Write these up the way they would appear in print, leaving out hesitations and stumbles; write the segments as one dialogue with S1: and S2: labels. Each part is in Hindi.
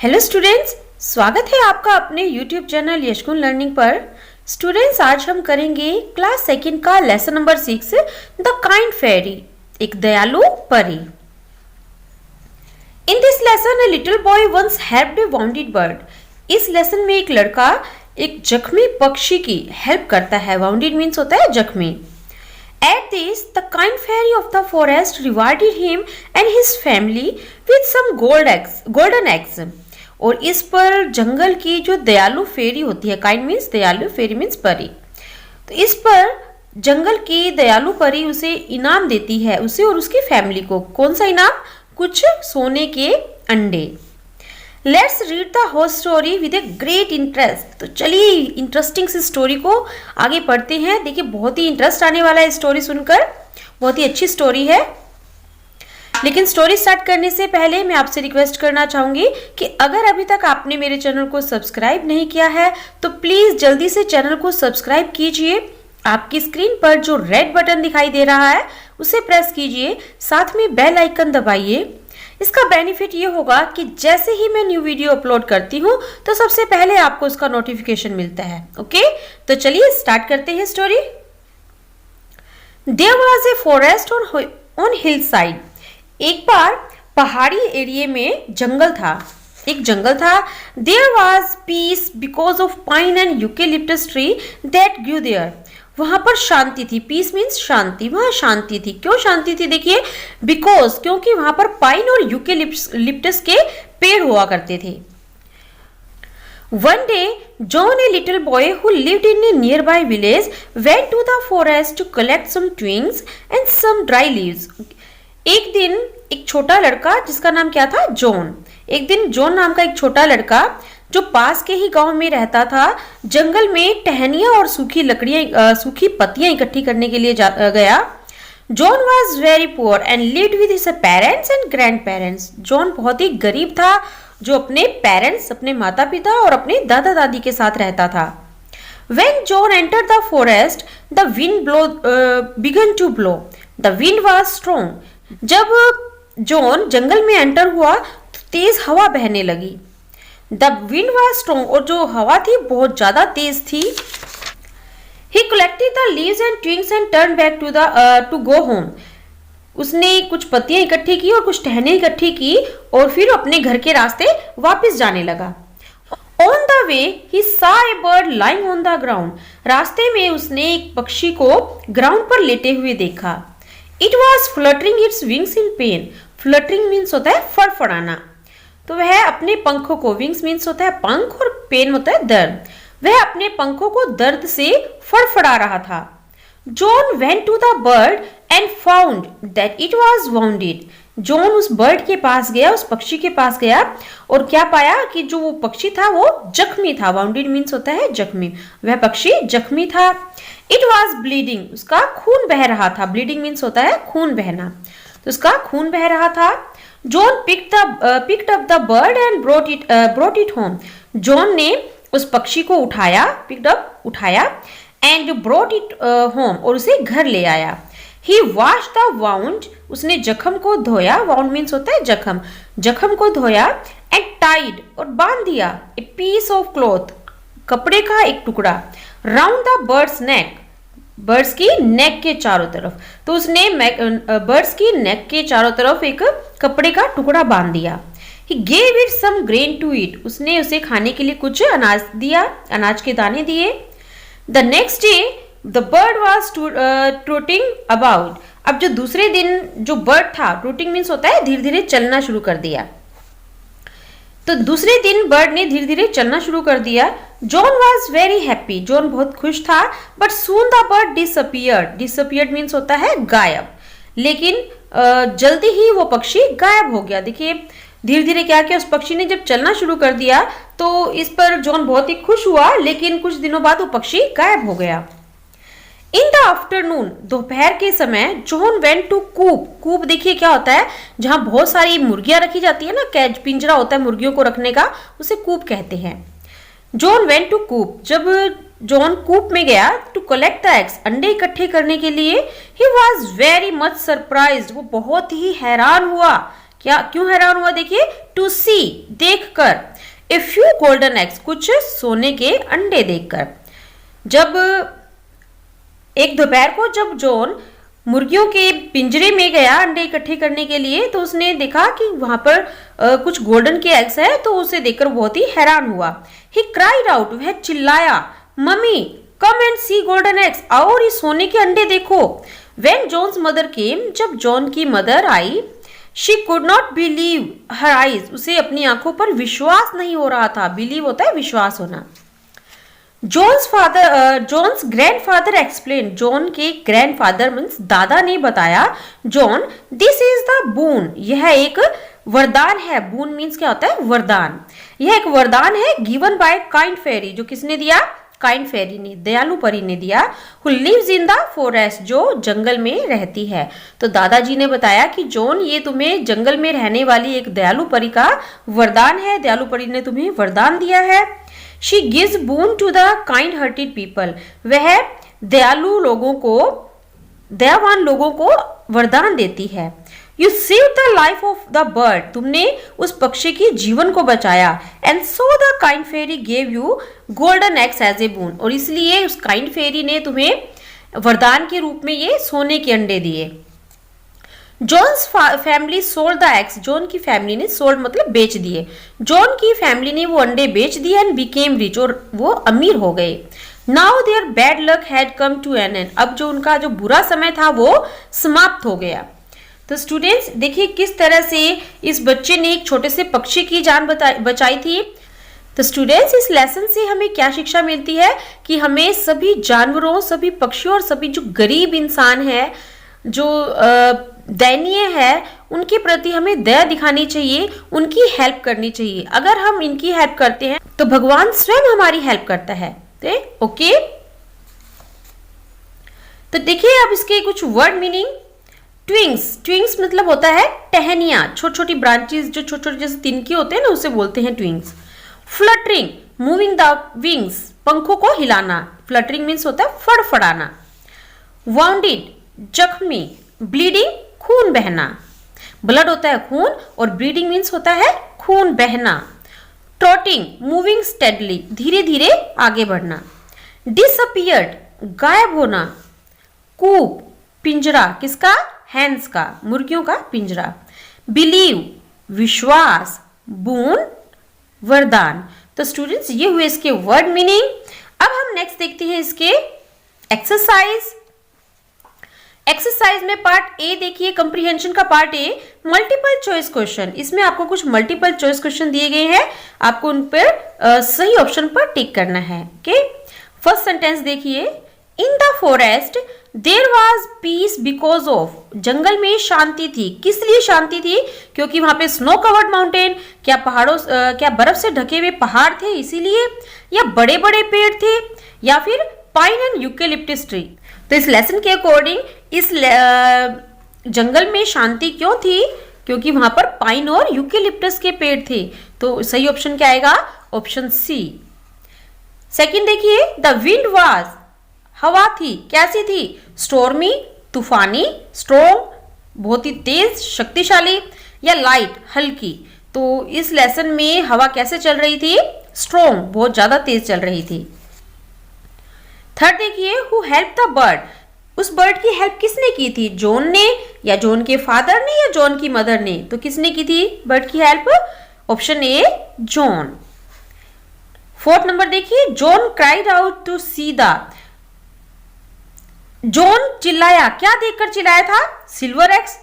S1: हेलो स्टूडेंट्स, स्वागत है आपका अपने यूट्यूब चैनल यशकुन लर्निंग पर। स्टूडेंट्स, आज हम करेंगे क्लास सेकंड का lesson number 6 the kind fairy, एक दयालु परी। In this lesson a little boy once helped a wounded bird. इस लेसन में एक लड़का एक जख्मी पक्षी की हेल्प करता है। वाउंडेड मीन्स होता है जख्मी। At this, the kind fairy of the forest rewarded him and his family with some golden eggs. और इस पर जंगल की जो दयालु फेरी होती है, काइंड मीन्स दयालु, फेरी मीन्स परी, तो इस पर जंगल की दयालु परी उसे इनाम देती है, उसे और उसकी फैमिली को। कौन सा इनाम? कुछ सोने के अंडे। Let's read the whole story with a great interest. तो चलिए इंटरेस्टिंग सी स्टोरी को आगे पढ़ते हैं। देखिए, बहुत ही इंटरेस्ट आने वाला है स्टोरी सुनकर, बहुत ही अच्छी स्टोरी है। लेकिन स्टोरी स्टार्ट करने से पहले मैं आपसे रिक्वेस्ट करना चाहूंगी कि अगर अभी तक आपने मेरे चैनल को सब्सक्राइब नहीं किया है तो प्लीज जल्दी से चैनल को सब्सक्राइब कीजिए। आपकी स्क्रीन पर जो रेड बटन दिखाई दे रहा है उसे प्रेस कीजिए, साथ में बेल आइकन दबाइए। इसका बेनिफिट ये होगा कि जैसे ही मैं न्यू वीडियो अपलोड करती हूँ तो सबसे पहले आपको उसका नोटिफिकेशन मिलता है। ओके, तो चलिए स्टार्ट करते हैं story. There was a forest on hill side. एक बार पहाड़ी एरिया में जंगल था, एक जंगल था। There was peace because of pine and eucalyptus tree that grew there. वहां पर शांति थी। पीस मीन्स शांति, वहां शांति थी। क्यों शांति थी? देखिए, बिकॉज, क्योंकि वहां पर पाइन और यूकेलिप्टस के पेड़ हुआ करते थे। One day John a little boy who lived in a near by village went to the forest to collect some twigs and some dry leaves. एक दिन एक छोटा लड़का, जिसका नाम क्या था? जॉन। एक दिन जॉन नाम का एक छोटा लड़का जो पास के ही गांव में रहता था, जंगल में टहनियां और सूखी पत्तियां इकट्ठी करने के लिए गया। John was very poor and lived with his parents and grand parents. John बहुत ही गरीब था, जो अपने पेरेंट्स, अपने माता पिता और अपने दादा दादी के साथ रहता था। When John entered the forest, the wind began to blow. The wind was strong. जब जॉन जंगल में एंटर हुआ तो तेज हवा बहने लगी। The wind was strong, और जो हवा थी बहुत ज्यादा तेज थी। He collected the leaves and twigs and turned back to go home. उसने कुछ पत्तियां इकट्ठी की और कुछ टहनियां इकट्ठी की और फिर अपने घर के रास्ते वापस जाने लगा। On the way, he saw a bird lying on the ground. रास्ते में उसने एक पक्षी को ग्राउंड पर लेटे हुए देखा। It was fluttering its wings in pain. Fluttering means होता है फड़फड़ाना। तो वह अपने पंखों को, विंग्स मीन्स होता है पंख और पेन होता है दर्द, वह अपने पंखों को दर्द से फड़फड़ा रहा था। John went to the bird and found that it was wounded. John उस बर्ड के पास गया, उस पक्षी के पास गया और क्या पाया कि जो वो पक्षी था वो जख्मी था। वाउंडेड मीन्स होता है जख्मी, वह पक्षी जख्मी था। इट वाज ब्लीडिंग, उसका खून बह रहा था। ब्लीडिंग मीन्स होता है खून बहना, तो उसका खून बह रहा था। John picked up the bird and brought it home. John ने उस पक्षी को उठाया, उठाया and brought it home, और उसे घर ले आया। He washed the wound, उसने जख्म को धोया। wound means होता है जख्म, जख्म को धोया and tied, और बांध दिया a piece of cloth, कपड़े का एक टुकड़ा round the bird's neck, birds की नेक के चारों तरफ। तो उसने बर्ड्स की नेक के चारों तरफ एक कपड़े का टुकड़ा बांध दिया। He gave it some grain to eat, उसने उसे खाने के लिए कुछ अनाज दिया, अनाज के दाने दिए। The next day the bird was trotting about. अब जो दूसरे दिन जो बर्ड था, ट्रूटिंग मीन्स होता है धीरे धीरे चलना शुरू कर दिया। तो दूसरे दिन बर्ड ने धीरे धीरे चलना शुरू कर दिया। John was very happy, John बहुत खुश था। But soon the bird disappeared, disappeared means होता है गायब। लेकिन जल्दी ही वो पक्षी गायब हो गया। देखिए, धीरे धीरे क्या किया, उस पक्षी ने जब चलना शुरू कर दिया तो इस पर जॉन बहुत ही खुश हुआ, लेकिन कुछ दिनों बाद वो पक्षी गायब हो गया। इन द आफ्टरनून, दोपहर के समय, जॉन वेंट टू कूप। कूप देखिए क्या होता है, जहां बहुत सारी मुर्गियां रखी जाती है ना, कैज, पिंजरा होता है मुर्गियों को रखने का, उसे कूप कहते हैं। जॉन वेंट टू कूप, जब जॉन कूप में गया टू कलेक्ट द एग्स, अंडे इकट्ठे करने के लिए। He was very much surprised, वो बहुत ही हैरान हुआ। क्या, क्यों हैरान हुआ? देखिए, टू सी, देखकर ए फ्यू गोल्डन एग्स, कुछ सोने के अंडे देखकर। जब एक दोपहर को जब जॉन मुर्गियों के पिंजरे में गया अंडे इकट्ठे करने के लिए, तो उसने देखा कि वहां पर कुछ गोल्डन के एग्स है, तो उसे देखकर बहुत ही हैरान हुआ। ही क्राइड आउट, वह चिल्लाया, mummy come and see golden eggs, आओ और ये सोने के अंडे देखो। व्हेन जॉन्स मदर केम, जब जॉन की mother I, she could not believe her eyes, उसे अपनी आंखों पर विश्वास नहीं हो रहा था। बिलीव होता है विश्वास होना। जॉन्स ग्रैंडफादर एक्सप्लेन, जॉन के ग्रैंडफादर मीन्स दादा ने बताया, John this is the boon, यह एक वरदान है। बून मीन्स क्या होता है? वरदान। यह एक वरदान है गिवन बाय काइंड फेरी, जो किसने दिया? काइंड फेरी ने, दयालु परी ने दिया। Who lives in the forest, जो जंगल में रहती है। तो दादाजी ने बताया कि जॉन ये तुम्हें जंगल में रहने वाली एक दयालु परी का वरदान है, दयालु परी ने तुम्हें वरदान दिया है। She gives boon to the kind hearted people, वह दयालु लोगों को, दयावान लोगों को वरदान देती है। You save the life of the bird, तुमने उस पक्षी की जीवन को बचाया। And so the kind fairy gave you golden eggs as a boon, और इसलिए उस काइंड फेरी ने तुम्हें वरदान के रूप में ये सोने के अंडे दिए। John's family sold the eggs, John की फैमिली ने, सोल्ड मतलब बेच दिए, जॉन की फैमिली ने वो अंडे बेच दिए। एंड बिकेम रिच, और वो अमीर हो गए। Now their bad luck had come to an end, अब जो उनका जो बुरा समय था वो समाप्त हो गया। तो स्टूडेंट्स देखिए किस तरह से इस बच्चे ने एक छोटे से पक्षी की जान बचाई थी। तो स्टूडेंट्स इस लेसन से हमें क्या शिक्षा मिलती है कि हमें सभी जानवरों, सभी पक्षियों और सभी जो गरीब इंसान है, जो दयनीय है, उनके प्रति हमें दया दिखानी चाहिए, उनकी हेल्प करनी चाहिए। अगर हम इनकी हेल्प करते हैं तो भगवान स्वयं हमारी हेल्प करता है। ओके, तो देखिए अब इसके कुछ वर्ड मीनिंग। ट्विंग्स, ट्विंग्स मतलब होता है टहनियां, छोटी छोटी ब्रांचेस जो छोटे छोटे जैसे तिनके होते हैं ना, उसे बोलते हैं ट्विंग्स। फ्लटरिंग, मूविंग द विंग्स, पंखों को हिलाना। फ्लटरिंग मीन्स होता है फड़फड़ाना। वाउंडेड, जख्मी। ब्लीडिंग, खून बहना। ब्लड होता है खून, और ब्लीडिंग मीन्स होता है खून बहना। ट्रॉटिंग, मूविंग स्टेडली, धीरे धीरे आगे बढ़ना। डिसअपियर्ड, गायब होना। कूप, पिंजरा, किसका? हैंस का, मुर्गियों का पिंजरा। बिलीव, विश्वास। बून, वरदान। तो स्टूडेंट्स ये हुए इसके वर्ड मीनिंग। अब हम नेक्स्ट देखते हैं इसके एक्सरसाइज। एक्सरसाइज में पार्ट ए देखिए, कंप्रीहेंशन का part A, multiple choice question. इसमें आपको कुछ मल्टीपल चॉइस क्वेश्चन दिए गए हैं, आपको उन पर सही ऑप्शन पर टिक करना है। ओके, फर्स्ट सेंटेंस देखिए, in the forest there was peace because of, जंगल में शांति थी। किस लिए शांति थी? क्योंकि वहां पे स्नो कवर्ड माउंटेन, क्या पहाड़ों, क्या बर्फ से ढके हुए पहाड़ थे इसीलिए, या बड़े बड़े पेड़ थे, या फिर पाइन एंड यूकेलिप्टस ट्री। तो इस लेसन के अकॉर्डिंग इस जंगल में शांति क्यों थी? क्योंकि वहां पर पाइन और यूकेलिप्टस के पेड़ थे। तो सही ऑप्शन क्या आएगा? Option C. सेकंड देखिए, द विंड वाज, हवा थी, कैसी थी? स्टॉर्मी, तूफानी। स्ट्रॉन्ग, बहुत ही तेज, शक्तिशाली, या लाइट, हल्की। तो इस लेसन में हवा कैसे चल रही थी? स्ट्रॉन्ग, बहुत ज्यादा तेज चल रही थी। थर्ड देखिए, हु हेल्प द बर्ड, उस बर्ड की हेल्प किसने की थी? जॉन ने, या जॉन के फादर ने, या जॉन की मदर ने? तो किसने की थी बर्ड की help? Option A, John. Fourth number देखिए, John cried out to see the, John चिल्लाया, क्या देखकर चिल्लाया था? सिल्वर एग्स,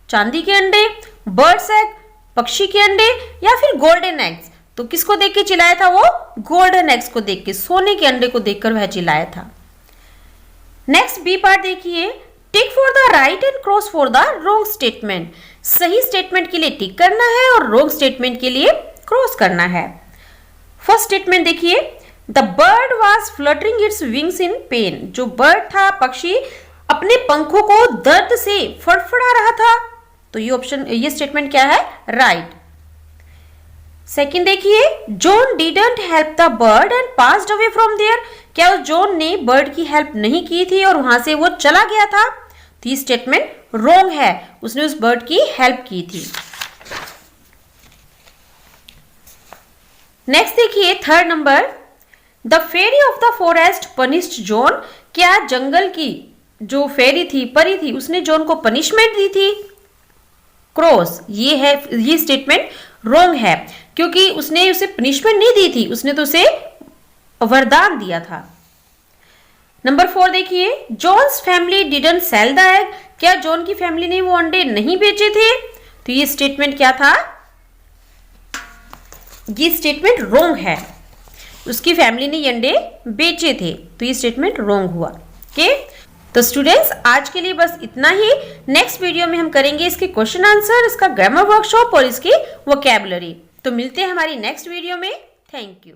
S1: चांदी के अंडे, बर्ड्स एग, पक्षी के अंडे, या फिर गोल्डन एग्स। तो किसको देख के चिल्लाया था वो? गोल्डन एग्स को देख के, सोने के अंडे को देखकर वह चिल्लाया था। नेक्स्ट बी पार्ट देखिए, tick for the right and cross for the wrong statement. सही स्टेटमेंट के लिए टिक करना है और रॉन्ग स्टेटमेंट के लिए क्रॉस करना है। फर्स्ट स्टेटमेंट देखिए, the bird was fluttering its wings in pen, जो बर्ड था, पक्षी, अपने पंखों को दर्द से फड़फड़ा रहा था। तो ये ऑप्शन, ये स्टेटमेंट क्या है? राइट। सेकंड देखिए, John didn't help the bird and passed away from there, क्या उस जॉन ने बर्ड की हेल्प नहीं की थी और वहां से वो चला गया था? तो ये स्टेटमेंट रॉन्ग है, उसने उस बर्ड की हेल्प की थी। नेक्स्ट देखिए third number, the fairy of the forest punished John. क्या जंगल की जो फेरी थी, परी थी, उसने जॉन को पनिशमेंट दी थी? क्रॉस, ये स्टेटमेंट रॉन्ग है, क्योंकि उसने उसे पनिशमेंट नहीं दी थी, उसने तो उसे वरदान दिया था। नंबर 4 देखिए, John's family didn't sell the egg. क्या जॉन की फैमिली ने वो अंडे नहीं बेचे थे? तो ये स्टेटमेंट क्या था? ये स्टेटमेंट रॉन्ग है, उसकी फैमिली ने ये अंडे बेचे थे, तो ये स्टेटमेंट रॉन्ग हुआ। ओके, तो स्टूडेंट्स आज के लिए बस इतना ही। नेक्स्ट वीडियो में हम करेंगे इसके क्वेश्चन आंसर, इसका ग्रामर वर्कशॉप और इसकी वोकैबुलरी। तो मिलते हैं हमारी नेक्स्ट वीडियो में। Thank you.